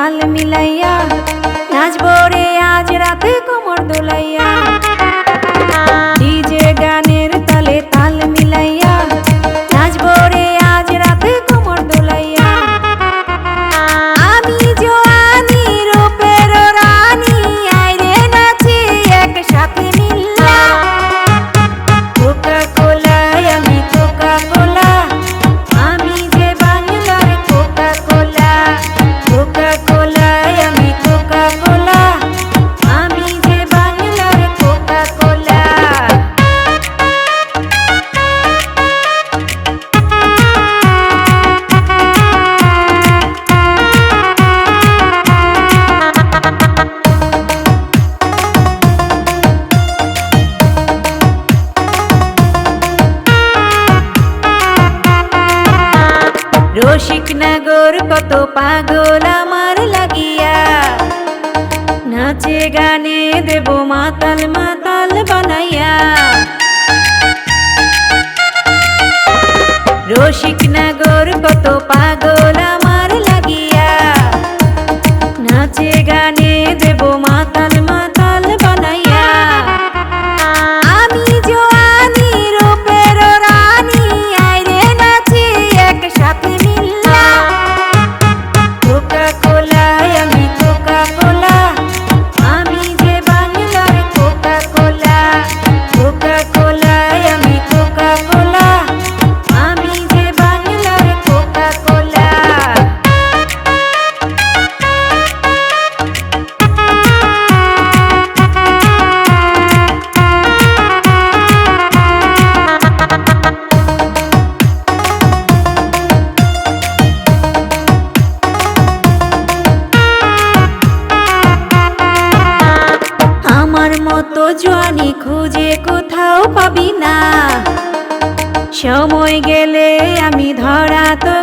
তাল মিলাইয়া নাচবো রে আজ রাতে কোমর দোলাইয়া। ডিজে গানের তালে তাল মিলাইয়া নাচবো রে আজ রাতে কোমর দোলাইয়া। আমি জোয়ানি রূপের রানী আইরে নাচি একসাথে মিল্লা। কোকা কোলায় আমি কোকা কোলা, আমি যে বাংলার কোকা কোলা। কোকা কোলায় আমি কোকা কোলা, আমি যে বাংলার কোকা কোলা। রসিকনগর কত পাগল আমার লাগিয়া, নাচে গানে দেব মাতাল মাতাল বানাইয়া। রসিকনগর কত পাগল আমার লাগিয়া, নাচে গানে দেব মাতাল মাতাল বানাইয়া। আমি জোয়ানি রূপের রানী আইরে নাচি একসাথে মিল্লা। কোকা কোলায় আমি কোকা কোলা, আমি যে বাংলার কোকা কোলা। কোকা কোলায় আমি কোকা কোলা, আমি যে বাংলার কোকা কোলা। আমার মতো জোয়ানি খুঁজে কোথাও পাবি না, সময় গেলে আমি ধরা তো